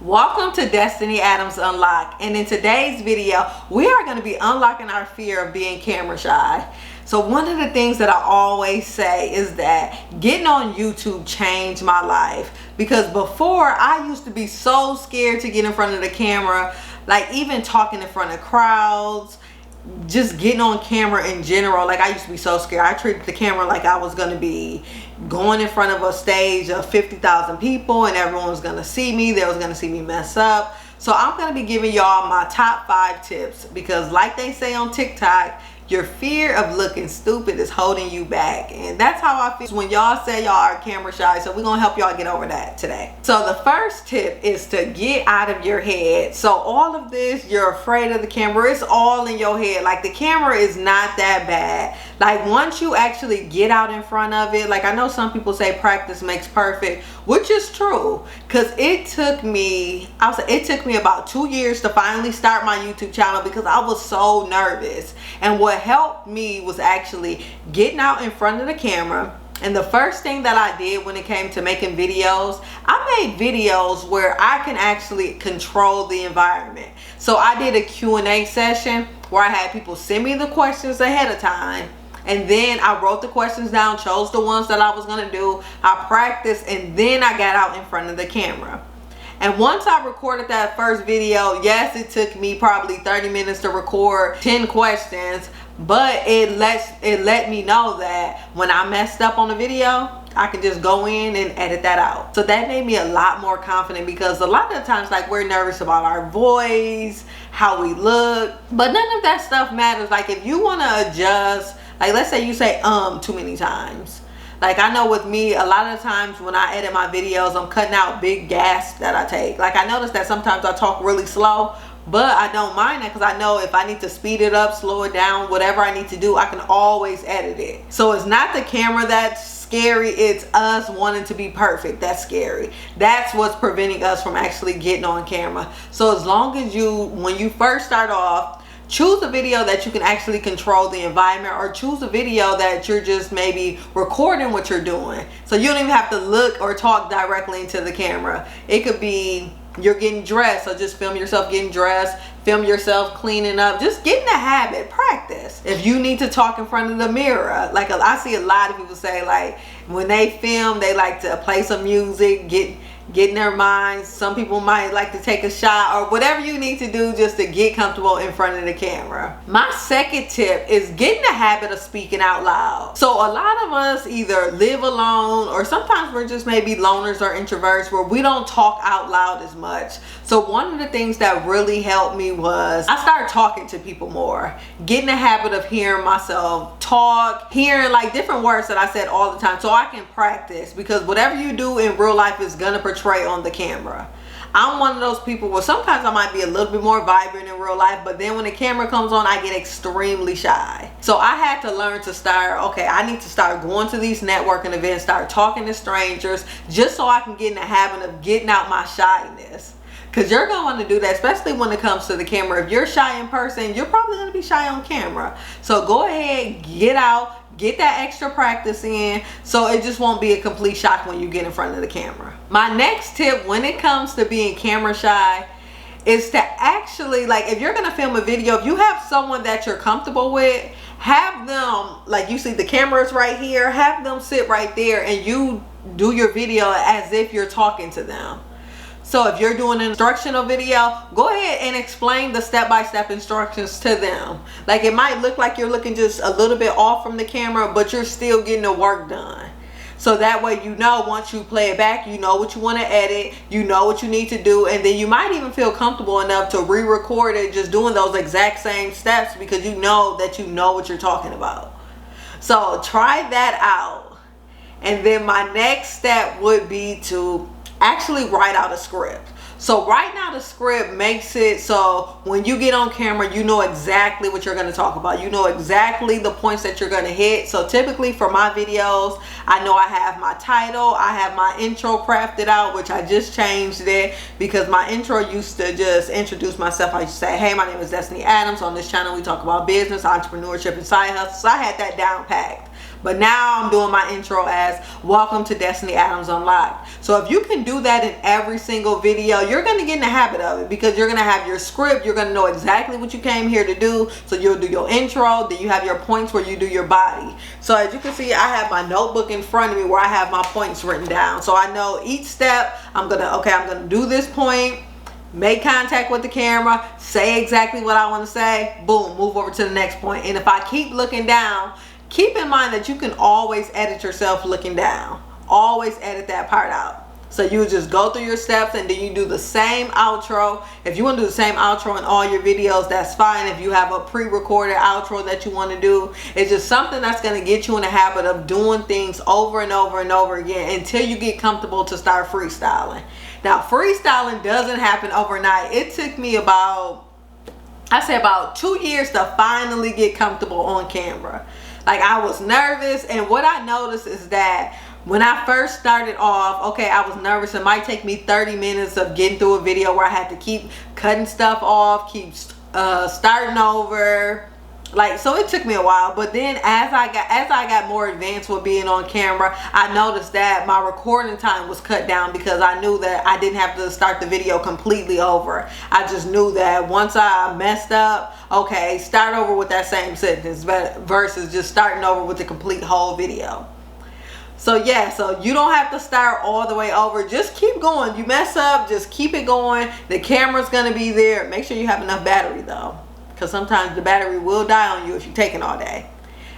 Welcome to Destiny Adams Unlocked, and in today's video we are going to be unlocking our fear of being camera shy. So one of the things that I always say is that getting on YouTube changed my life, because before I used to be so scared to get in front of the camera, like even talking in front of crowds, just getting on camera in general. Like I used to be so scared. I treated the camera like I was going to be going in front of a stage of 50,000 people and everyone was going to see me. They was going to see me mess up. So I'm going to be giving y'all my top 5 tips, because like they say on TikTok, your fear of looking stupid is holding you back. And that's how I feel when y'all say y'all are camera shy. So we're going to help y'all get over that today. So the first tip is to get out of your head. So all of this, you're afraid of the camera, it's all in your head. Like the camera is not that bad. Like once you actually get out in front of it, like I know some people say practice makes perfect, which is true, because it took me about 2 years to finally start my YouTube channel, because I was so nervous. And what helped me was actually getting out in front of the camera. And the first thing that I did when it came to making videos, I made videos where I can actually control the environment. So I did a Q&A session where I had people send me the questions ahead of time, and then I wrote the questions down, chose the ones that I was going to do, I practiced, and then I got out in front of the camera. And once I recorded that first video, yes, it took me probably 30 minutes to record 10 questions, but it let me know that when I messed up on the video, I can just go in and edit that out. So that made me a lot more confident, because a lot of the times, like, we're nervous about our voice, how we look, but none of that stuff matters. Like if you want to adjust, like let's say you say too many times. Like I know with me, a lot of times when I edit my videos, I'm cutting out big gasps that I take. Like I notice that sometimes I talk really slow, but I don't mind that, because I know if I need to speed it up, slow it down, whatever I need to do, I can always edit it. So it's not the camera that's scary, it's us wanting to be perfect that's scary. That's what's preventing us from actually getting on camera. So as long as when you first start off, choose a video that you can actually control the environment, or choose a video that you're just maybe recording what you're doing. So you don't even have to look or talk directly into the camera. It could be you're getting dressed, so just film yourself getting dressed, film yourself cleaning up, just get in the habit, practice. If you need to talk in front of the mirror, like I see a lot of people say, like when they film, they like to play some music, get in their minds. Some people might like to take a shot or whatever you need to do just to get comfortable in front of the camera. My second tip is get in the habit of speaking out loud. So a lot of us either live alone, or sometimes we're just maybe loners or introverts where we don't talk out loud as much. So one of the things that really helped me was I started talking to people more. Get in the habit of hearing myself talk, hearing like different words that I said all the time, so I can practice, because whatever you do in real life is gonna portray on the camera. I'm one of those people where sometimes I might be a little bit more vibrant in real life, but then when the camera comes on, I get extremely shy. So I had to learn to start, okay, I need to start going to these networking events, start talking to strangers, just so I can get in the habit of getting out my shyness. Because you're going to want to do that, especially when it comes to the camera. If you're shy in person, you're probably going to be shy on camera. So go ahead, get out, get that extra practice in, so it just won't be a complete shock when you get in front of the camera. My next tip when it comes to being camera shy is to actually, like if you're going to film a video, if you have someone that you're comfortable with, have them, like you see the camera is right here, have them sit right there and you do your video as if you're talking to them. So if you're doing an instructional video, go ahead and explain the step-by-step instructions to them. Like it might look like you're looking just a little bit off from the camera, but you're still getting the work done. So that way, you know, once you play it back, you know what you want to edit, you know what you need to do, and then you might even feel comfortable enough to re-record it just doing those exact same steps, because you know that you know what you're talking about. So try that out. And then my next step would be to actually write out a script. So writing out a script makes it so when you get on camera, you know exactly what you're going to talk about. You know exactly the points that you're going to hit. So typically for my videos, I know I have my title, I have my intro crafted out, which I just changed it, because my intro used to just introduce myself. I used to say, hey, my name is Destiny Adams. On this channel, we talk about business, entrepreneurship, and side hustles. So I had that down packed. But now I'm doing my intro as welcome to Destiny Adams Unlocked. So if you can do that in every single video, you're going to get in the habit of it, because you're going to have your script. You're going to know exactly what you came here to do. So you'll do your intro, then you have your points where you do your body. So as you can see, I have my notebook in front of me where I have my points written down. So I know each step I'm going to do this point, make contact with the camera, say exactly what I want to say, boom, move over to the next point. And if I keep looking down, keep in mind that you can always edit yourself looking down. Always edit that part out. So you just go through your steps and then you do the same outro. If you want to do the same outro in all your videos, that's fine. If you have a pre-recorded outro that you want to do, it's just something that's going to get you in the habit of doing things over and over and over again until you get comfortable to start freestyling. Now, freestyling doesn't happen overnight. It took me about 2 years to finally get comfortable on camera. Like, I was nervous, and what I noticed is that when I first started off, okay, I was nervous. It might take me 30 minutes of getting through a video where I had to keep cutting stuff off, keep starting over. Like, so it took me a while. But then as I got more advanced with being on camera, I noticed that my recording time was cut down, because I knew that I didn't have to start the video completely over. I just knew that once I messed up, okay, start over with that same sentence versus just starting over with the complete whole video. So yeah, so you don't have to start all the way over. Just keep going. You mess up, just keep it going. The camera's gonna be there. Make sure you have enough battery though, because sometimes the battery will die on you if you take it all day.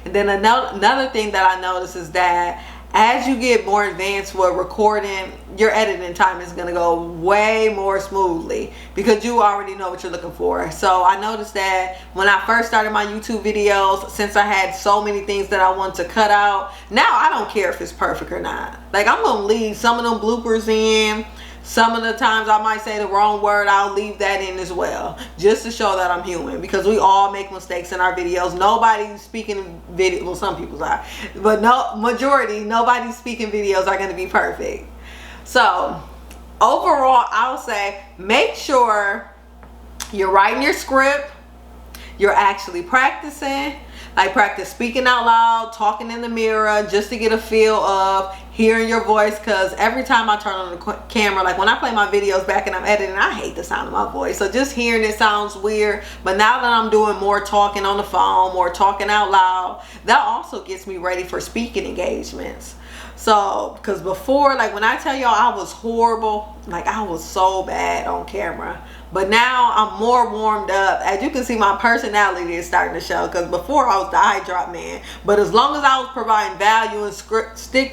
And then another thing that I noticed is that as you get more advanced with recording, your editing time is going to go way more smoothly, because you already know what you're looking for. So I noticed that when I first started my YouTube videos, since I had so many things that I want to cut out, now I don't care if it's perfect or not. Like, I'm going to leave some of them bloopers in. Some of the times I might say the wrong word, I'll leave that in as well, just to show that I'm human, because we all make mistakes in our videos. Nobody's speaking video, well, some people are, but nobody's speaking videos are going to be perfect. So overall, I'll say make sure you're writing your script, you're actually practicing. Like, practice speaking out loud, talking in the mirror, just to get a feel of hearing your voice. Because every time I turn on the camera, like when I play my videos back and I'm editing, I hate the sound of my voice. So just hearing it sounds weird. But now that I'm doing more talking on the phone, more talking out loud, that also gets me ready for speaking engagements. So, because before, like when I tell y'all I was horrible, like I was so bad on camera. But now I'm more warmed up. As you can see, my personality is starting to show, because before I was the eye drop man. But as long as I was providing value and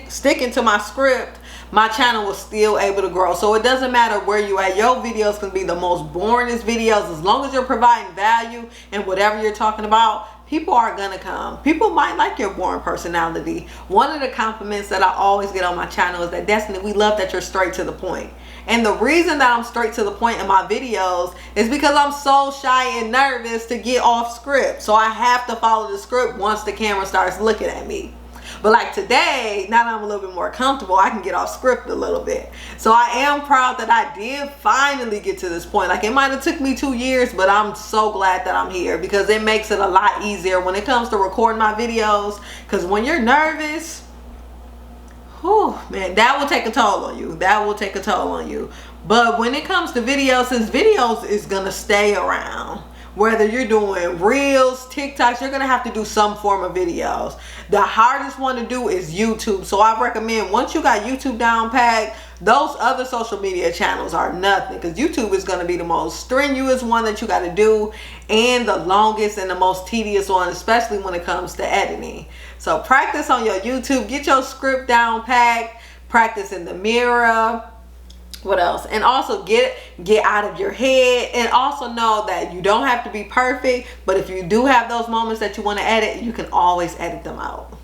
sticking to my script, my channel was still able to grow. So it doesn't matter where you at. Your videos can be the most boringest videos. As long as you're providing value and whatever you're talking about, people are gonna come. People might like your boring personality. One of the compliments that I always get on my channel is that, Destiny, we love that you're straight to the point. And the reason that I'm straight to the point in my videos is because I'm so shy and nervous to get off script. So I have to follow the script once the camera starts looking at me. But like today, now that I'm a little bit more comfortable, I can get off script a little bit. So I am proud that I did finally get to this point. Like, it might have took me 2 years, but I'm so glad that I'm here, because it makes it a lot easier when it comes to recording my videos. Because when you're nervous, whew, man, that will take a toll on you. That will take a toll on you. But when it comes to videos, since videos is gonna stay around, whether you're doing reels, TikToks, you're gonna have to do some form of videos. The hardest one to do is YouTube. So I recommend, once you got YouTube down packed, those other social media channels are nothing, because YouTube is going to be the most strenuous one that you got to do, and the longest and the most tedious one, especially when it comes to editing. So practice on your YouTube, get your script down packed, practice in the mirror. What else? And also get out of your head, and also know that you don't have to be perfect, but if you do have those moments that you want to edit, you can always edit them out.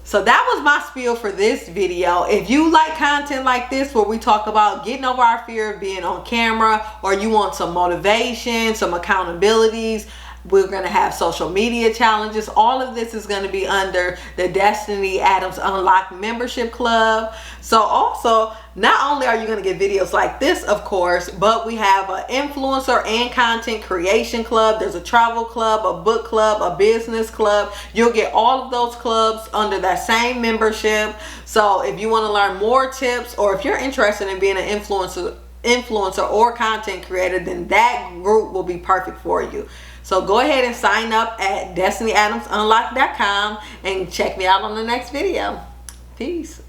So that was my spiel for this video. If you like content like this, where we talk about getting over our fear of being on camera, or you want some motivation, some accountabilities, we're going to have social media challenges. All of this is going to be under the Destiny Adams Unlocked membership club. So also Not only are you going to get videos like this, of course, but we have an influencer and content creation club. There's a travel club, a book club, a business club. You'll get all of those clubs under that same membership. So if you want to learn more tips, or if you're interested in being an influencer or content creator, then that group will be perfect for you. So go ahead and sign up at destinyadamsunlock.com and check me out on the next video. Peace.